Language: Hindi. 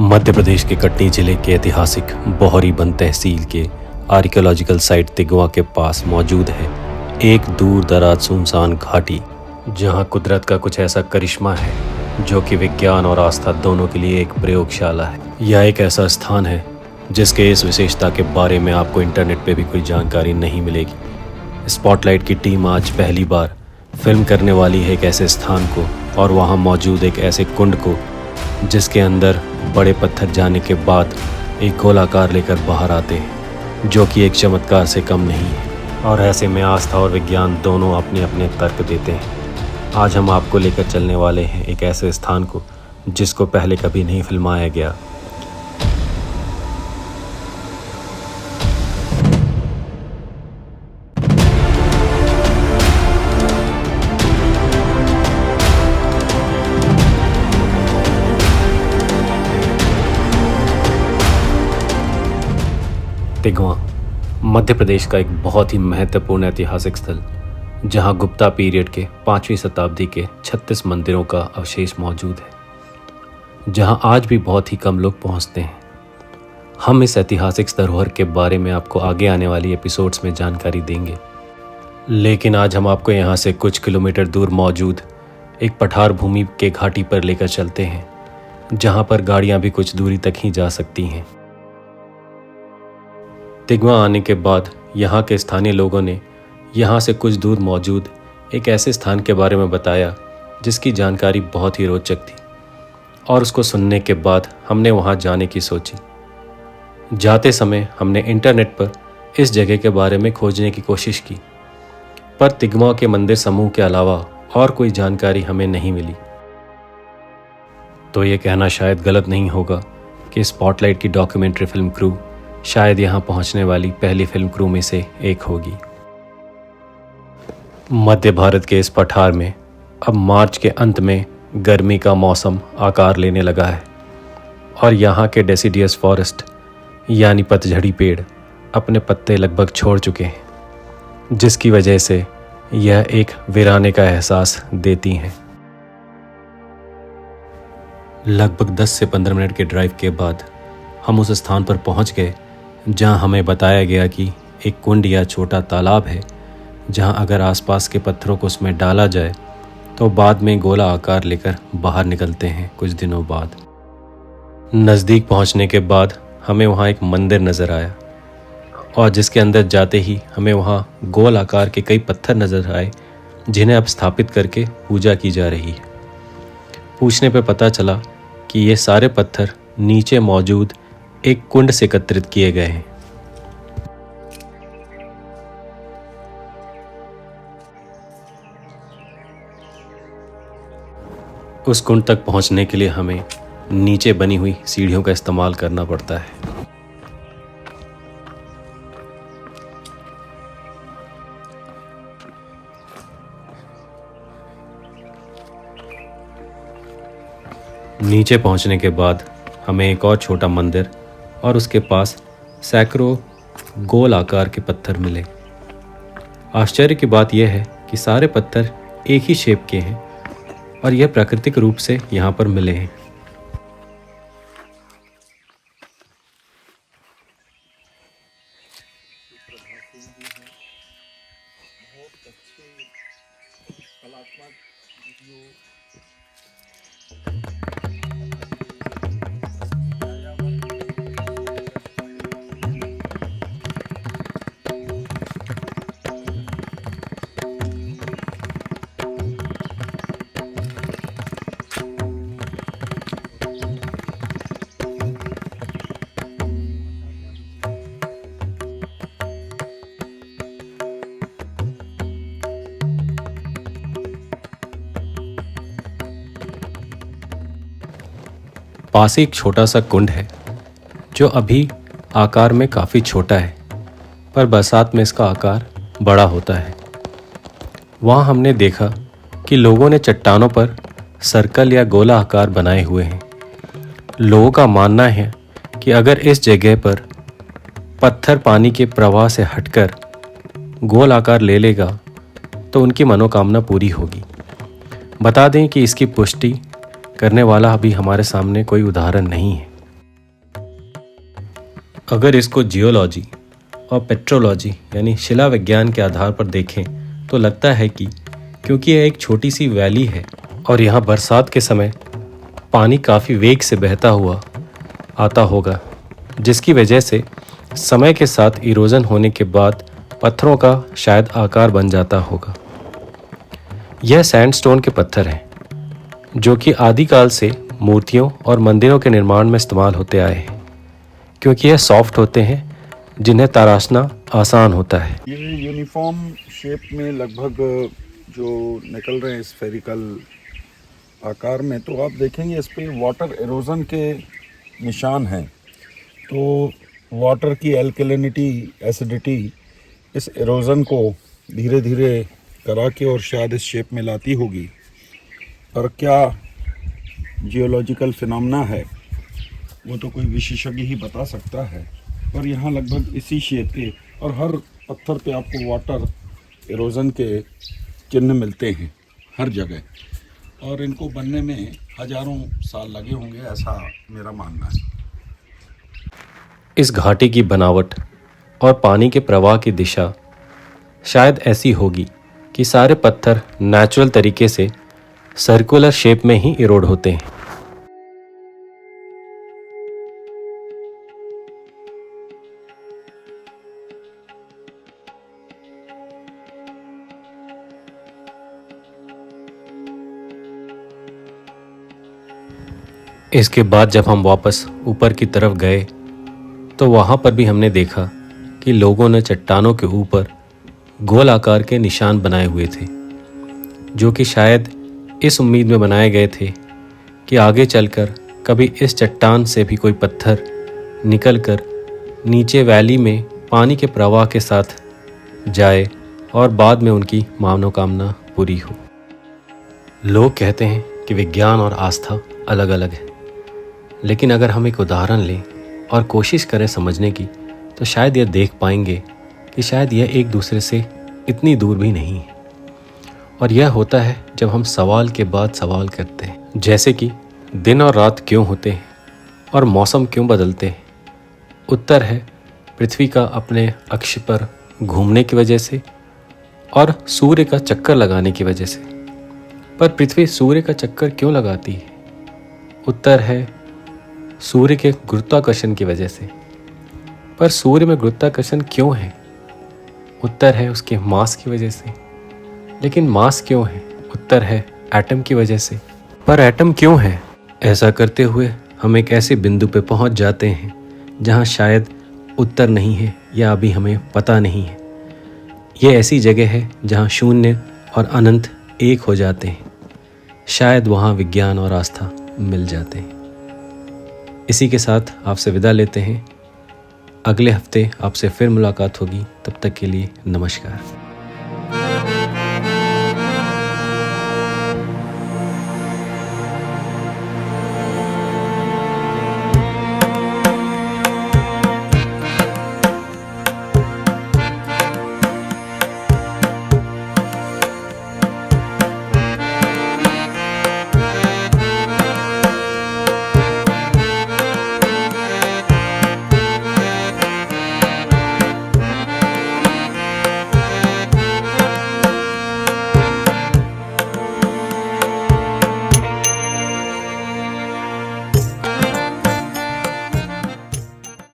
मध्य प्रदेश के कटनी जिले के ऐतिहासिक बोहरीबंद तहसील के आर्कियोलॉजिकल साइट तिगवा के पास मौजूद है एक दूर दराज सुनसान घाटी, जहां कुदरत का कुछ ऐसा करिश्मा है जो कि विज्ञान और आस्था दोनों के लिए एक प्रयोगशाला है। यह एक ऐसा स्थान है जिसके इस विशेषता के बारे में आपको इंटरनेट पे भी कोई जानकारी नहीं मिलेगी। स्पॉटलाइट की टीम आज पहली बार फिल्म करने वाली है एक ऐसे स्थान को और वहाँ मौजूद एक ऐसे कुंड को जिसके अंदर बड़े पत्थर जाने के बाद एक गोलाकार लेकर बाहर आते हैं, जो कि एक चमत्कार से कम नहीं है। और ऐसे में आस्था और विज्ञान दोनों अपने अपने तर्क देते हैं। आज हम आपको लेकर चलने वाले हैं एक ऐसे स्थान को जिसको पहले कभी नहीं फिल्माया गया। तिगवा मध्य प्रदेश का एक बहुत ही महत्वपूर्ण ऐतिहासिक स्थल, जहां गुप्ता पीरियड के 5वीं शताब्दी के 36 मंदिरों का अवशेष मौजूद है, जहां आज भी बहुत ही कम लोग पहुंचते हैं। हम इस ऐतिहासिक धरोहर के बारे में आपको आगे आने वाली एपिसोड्स में जानकारी देंगे, लेकिन आज हम आपको यहां से कुछ किलोमीटर दूर मौजूद एक पठार भूमि के घाटी पर लेकर चलते हैं, जहां पर गाड़ियां भी कुछ दूरी तक ही जा सकती हैं। तिगवा आने के बाद यहाँ के स्थानीय लोगों ने यहाँ से कुछ दूर मौजूद एक ऐसे स्थान के बारे में बताया जिसकी जानकारी बहुत ही रोचक थी, और उसको सुनने के बाद हमने वहाँ जाने की सोची। जाते समय हमने इंटरनेट पर इस जगह के बारे में खोजने की कोशिश की, पर तिगवा के मंदिर समूह के अलावा और कोई जानकारी हमें नहीं मिली। तो ये कहना शायद गलत नहीं होगा कि स्पॉटलाइट की डॉक्यूमेंट्री फिल्म क्रू शायद यहाँ पहुँचने वाली पहली फिल्म क्रू में से एक होगी। मध्य भारत के इस पठार में अब मार्च के अंत में गर्मी का मौसम आकार लेने लगा है, और यहाँ के डेसिडियस फॉरेस्ट यानी पतझड़ी पेड़ अपने पत्ते लगभग छोड़ चुके हैं, जिसकी वजह से यह एक वीराने का एहसास देती हैं। लगभग 10 से 15 मिनट के ड्राइव के बाद हम उस स्थान पर पहुँच गए जहां हमें बताया गया कि एक कुंड या छोटा तालाब है, जहां अगर आसपास के पत्थरों को उसमें डाला जाए तो बाद में गोला आकार लेकर बाहर निकलते हैं कुछ दिनों बाद। नज़दीक पहुंचने के बाद हमें वहां एक मंदिर नज़र आया, और जिसके अंदर जाते ही हमें वहां गोल आकार के कई पत्थर नज़र आए जिन्हें अब स्थापित करके पूजा की जा रही है। पूछने पर पता चला कि ये सारे पत्थर नीचे मौजूद एक कुंड से एकत्रित किए गए हैं। उस कुंड तक पहुंचने के लिए हमें नीचे बनी हुई सीढ़ियों का इस्तेमाल करना पड़ता है। नीचे पहुंचने के बाद हमें एक और छोटा मंदिर और उसके पास सैकड़ों गोल आकार के पत्थर मिले। आश्चर्य की बात यह है कि सारे पत्थर एक ही शेप के हैं और यह प्राकृतिक रूप से यहाँ पर मिले हैं। पास ही एक छोटा सा कुंड है जो अभी आकार में काफ़ी छोटा है, पर बरसात में इसका आकार बड़ा होता है। वहाँ हमने देखा कि लोगों ने चट्टानों पर सर्कल या गोला आकार बनाए हुए हैं। लोगों का मानना है कि अगर इस जगह पर पत्थर पानी के प्रवाह से हटकर गोल आकार ले लेगा तो उनकी मनोकामना पूरी होगी। बता दें कि इसकी पुष्टि करने वाला अभी हमारे सामने कोई उदाहरण नहीं है, अगर इसको जियोलॉजी और पेट्रोलॉजी यानी शिला विज्ञान के आधार पर देखें तो लगता है कि क्योंकि यह एक छोटी सी वैली है और यहाँ बरसात के समय पानी काफ़ी वेग से बहता हुआ आता होगा, जिसकी वजह से समय के साथ इरोजन होने के बाद पत्थरों का शायद आकार बन जाता होगा। यह सैंडस्टोन के पत्थर हैं जो कि आदिकाल से मूर्तियों और मंदिरों के निर्माण में इस्तेमाल होते आए हैं, क्योंकि यह सॉफ्ट होते हैं जिन्हें तराशना आसान होता है। ये यूनिफॉर्म शेप में लगभग जो निकल रहे हैं स्फेरिकल आकार में, तो आप देखेंगे इस पे वाटर एरोजन के निशान हैं। तो वाटर की एल्कलिनिटी, एसिडिटी इस एरोजन को धीरे धीरे करा के और शायद इस शेप में लाती होगी। पर क्या जियोलॉजिकल फिनोमेना है वो तो कोई विशेषज्ञ ही बता सकता है। पर यहाँ लगभग इसी शेप के और हर पत्थर पे आपको वाटर एरोजन के चिन्ह मिलते हैं हर जगह, और इनको बनने में हजारों साल लगे होंगे, ऐसा मेरा मानना है। इस घाटी की बनावट और पानी के प्रवाह की दिशा शायद ऐसी होगी कि सारे पत्थर नेचुरल तरीके से सर्कुलर शेप में ही इरोड होते हैं। इसके बाद जब हम वापस ऊपर की तरफ गए तो वहाँ पर भी हमने देखा कि लोगों ने चट्टानों के ऊपर गोल आकार के निशान बनाए हुए थे, जो कि शायद इस उम्मीद में बनाए गए थे कि आगे चलकर कभी इस चट्टान से भी कोई पत्थर निकलकर नीचे वैली में पानी के प्रवाह के साथ जाए और बाद में उनकी मनोकामना पूरी हो। लोग कहते हैं कि विज्ञान और आस्था अलग अलग है, लेकिन अगर हम एक उदाहरण लें और कोशिश करें समझने की तो शायद यह देख पाएंगे कि शायद यह एक दूसरे से इतनी दूर भी नहीं है। और यह होता है जब हम सवाल के बाद सवाल करते हैं, जैसे कि दिन और रात क्यों होते हैं और मौसम क्यों बदलते हैं। उत्तर है पृथ्वी का अपने अक्ष पर घूमने की वजह से और सूर्य का चक्कर लगाने की वजह से। पर पृथ्वी सूर्य का चक्कर क्यों लगाती है? उत्तर है सूर्य के गुरुत्वाकर्षण की वजह से। पर सूर्य में गुरुत्वाकर्षण क्यों है? उत्तर है उसके मास की वजह से। लेकिन मास क्यों है? उत्तर है एटम की वजह से। पर एटम क्यों है? ऐसा करते हुए हम एक ऐसे बिंदु पे पहुंच जाते हैं जहां शायद उत्तर नहीं है या अभी हमें पता नहीं है। ये ऐसी जगह है जहां शून्य और अनंत एक हो जाते हैं। शायद वहां विज्ञान और आस्था मिल जाते हैं। इसी के साथ आपसे विदा लेते हैं। अगले हफ्ते आपसे फिर मुलाकात होगी। तब तक के लिए नमस्कार।